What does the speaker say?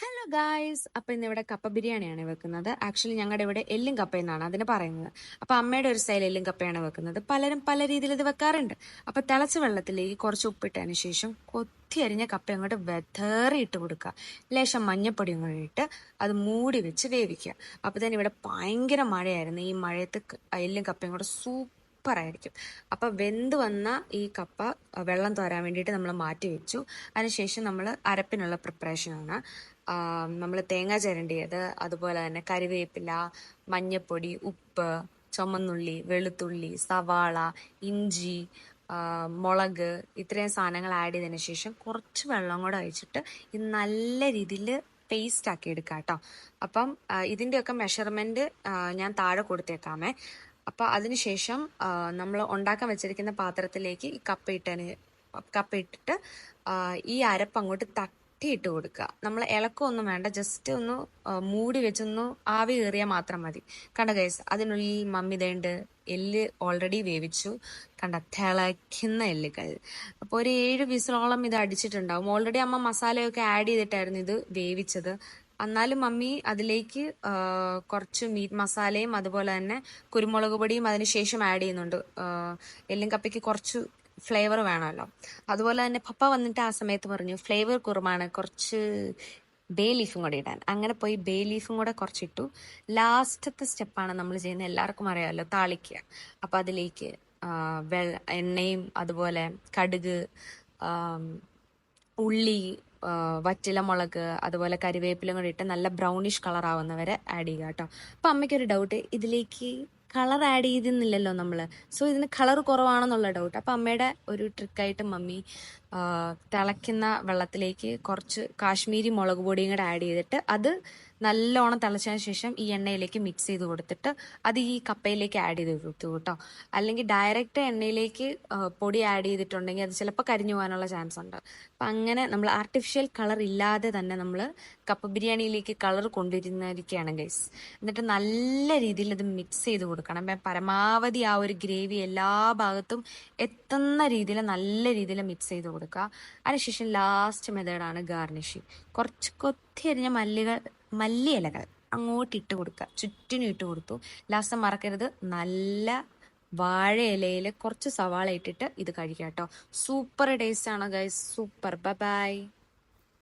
Hello guys, അപ്പൊ ഇന്നിവിടെ കപ്പ ബിരിയാണിയാണ് വെക്കുന്നത്. ആക്ച്വലി ഞങ്ങളുടെ ഇവിടെ എല്ലും കപ്പ എന്നാണ് അതിന് പറയുന്നത്. അപ്പൊ അമ്മയുടെ ഒരു സ്റ്റൈൽ എല്ലും കപ്പയാണ് വെക്കുന്നത്. പലരും പല രീതിയിൽ ഇത് വെക്കാറുണ്ട്. അപ്പൊ തിളച്ച വെള്ളത്തിലേക്ക് കുറച്ച് ഉപ്പിട്ടതിന് ശേഷം കൊത്തി അരിഞ്ഞ കപ്പ അങ്ങോട്ട് വെതറി ഇട്ട് കൊടുക്കുക. ലേശം മഞ്ഞപ്പൊടിയും കൂടി ഇട്ട് അത് മൂടി വെച്ച് വേവിക്കുക. അപ്പൊ തന്നെ ഇവിടെ ഭയങ്കര മഴയായിരുന്നു. ഈ മഴയത്ത് എല്ലും കപ്പയും കൂടെ സൂപ്പറായിരിക്കും. അപ്പൊ വെന്ത് വന്ന ഈ കപ്പ വെള്ളം തോരാൻ വേണ്ടിയിട്ട് നമ്മൾ മാറ്റി വെച്ചു. അതിനുശേഷം നമ്മൾ അരപ്പിനുള്ള പ്രിപ്പറേഷനാണ്. നമ്മൾ തേങ്ങ ചിരണ്ടിയത്, അതുപോലെ തന്നെ കറിവേപ്പില, മഞ്ഞപ്പൊടി, ഉപ്പ്, ചുമന്നുള്ളി, വെളുത്തുള്ളി, സവാള, ഇഞ്ചി, മുളക്, ഇത്രയും സാധനങ്ങൾ ആഡ് ചെയ്തതിന് ശേഷം കുറച്ച് വെള്ളം കൂടെ ഒഴിച്ചിട്ട് ഇത് നല്ല രീതിയിൽ പേസ്റ്റ് ആക്കി എടുക്കാം കേട്ടോ. അപ്പം ഇതിൻ്റെയൊക്കെ മെഷർമെൻറ്റ് ഞാൻ താഴെ കൊടുത്തേക്കാമേ. അപ്പം അതിനുശേഷം നമ്മൾ ഉണ്ടാക്കാൻ വെച്ചിരിക്കുന്ന പാത്രത്തിലേക്ക് ഈ കപ്പ ഇട്ടിട്ട് ഈ അരപ്പ് അങ്ങോട്ട് തട്ടിയിട്ട് കൊടുക്കുക. നമ്മൾ ഇളക്കമൊന്നും വേണ്ട, ജസ്റ്റ് ഒന്ന് മൂടി വെച്ചൊന്ന് ആവി കയറിയാൽ മാത്രം മതി. കണ്ട ഗൈസ്, അതിനുള്ളിൽ മമ്മി ദേണ്ട് എല്ല് ഓൾറെഡി വേവിച്ചു. കണ്ട തിളയ്ക്കുന്ന എല്ലുകൾ. അപ്പോൾ ഒരു 7 വിസിലോളം ഇത് അടിച്ചിട്ടുണ്ടാവും. ഓൾറെഡി അമ്മ മസാലയൊക്കെ ആഡ് ചെയ്തിട്ടായിരുന്നു ഇത് വേവിച്ചത്. എന്നാലും മമ്മി അതിലേക്ക് കുറച്ച് മീറ്റ് മസാലയും അതുപോലെ തന്നെ കുരുമുളക് പൊടിയും അതിനുശേഷം ആഡ് ചെയ്യുന്നുണ്ട്. എല്ലും കപ്പയ്ക്ക് കുറച്ച് ഫ്ലേവർ വേണമല്ലോ. അതുപോലെ തന്നെ പപ്പ വന്നിട്ട് ആ സമയത്ത് പറഞ്ഞു ഫ്ലേവർ കുറവാണ്, കുറച്ച് ബേ ലീഫും കൂടെ ഇടാൻ. അങ്ങനെ പോയി ബേ ലീഫും കൂടെ കുറച്ചിട്ടു. ലാസ്റ്റത്തെ സ്റ്റെപ്പാണ് നമ്മൾ ചെയ്യുന്നത്, എല്ലാവർക്കും അറിയാമല്ലോ, താളിക്കുക. അപ്പം അതിലേക്ക് എണ്ണയും അതുപോലെ കടുക്, ഉള്ളി, വറ്റില മുളക്, അതുപോലെ കരിവേപ്പിലും കൂടി ഇട്ട് നല്ല ബ്രൗണിഷ് കളർ ആവുന്നവരെ ആഡ് ചെയ്യുക കേട്ടോ. അപ്പം അമ്മയ്ക്കൊരു ഡൗട്ട്, ഇതിലേക്ക് കളർ ആഡ് ചെയ്തിരുന്നില്ലല്ലോ നമ്മൾ, സോ ഇതിന് കളർ കുറവാണെന്നുള്ള ഡൗട്ട്. അപ്പം അമ്മയുടെ ഒരു ട്രിക്കായിട്ട് മമ്മി തിളയ്ക്കുന്ന വെള്ളത്തിലേക്ക് കുറച്ച് കാശ്മീരി മുളക് പൊടിയും കൂടെ ആഡ് ചെയ്തിട്ട് അത് നല്ലോണം തിളച്ചതിന് ശേഷം ഈ എണ്ണയിലേക്ക് മിക്സ് ചെയ്ത് കൊടുത്തിട്ട് അത് ഈ കപ്പയിലേക്ക് ആഡ് ചെയ്ത് കൊടുത്തു കേട്ടോ. അല്ലെങ്കിൽ ഡയറക്റ്റ് എണ്ണയിലേക്ക് പൊടി ആഡ് ചെയ്തിട്ടുണ്ടെങ്കിൽ അത് ചിലപ്പോൾ കരിഞ്ഞു പോകാനുള്ള ചാൻസ് ഉണ്ട്. അപ്പം അങ്ങനെ നമ്മൾ ആർട്ടിഫിഷ്യൽ കളർ ഇല്ലാതെ തന്നെ നമ്മൾ കപ്പ ബിരിയാണിയിലേക്ക് കളർ കൊണ്ടുവരുന്നതിരിക്കുകയാണ് ഗൈസ്. എന്നിട്ട് നല്ല രീതിയിൽ ഇത് മിക്സ് ചെയ്ത് കൊടുക്കണം. പരമാവധി ആ ഒരു ഗ്രേവി എല്ലാ ഭാഗത്തും എത്തുന്ന രീതിയിൽ നല്ല രീതിയിൽ മിക്സ് ചെയ്ത് കൊടുക്കുക. അതിനുശേഷം ലാസ്റ്റ് മെത്തേഡാണ് ഗാർണിഷിങ്. കുറച്ച് കൊത്തി അരിഞ്ഞ മല്ലി ഇലകൾ അങ്ങോട്ട് ഇട്ട് കൊടുക്കുക, ചുറ്റിനും ഇട്ട് കൊടുത്തു. ലാസ്റ്റ് മറക്കരുത്, നല്ല വാഴ ഇലയിൽ കുറച്ച് സവാള ഇട്ടിട്ട് ഇത് കഴിക്കാം കേട്ടോ. സൂപ്പർ ടേസ്റ്റ് ആണ് ഗൈസ്, സൂപ്പർ. Bye bye.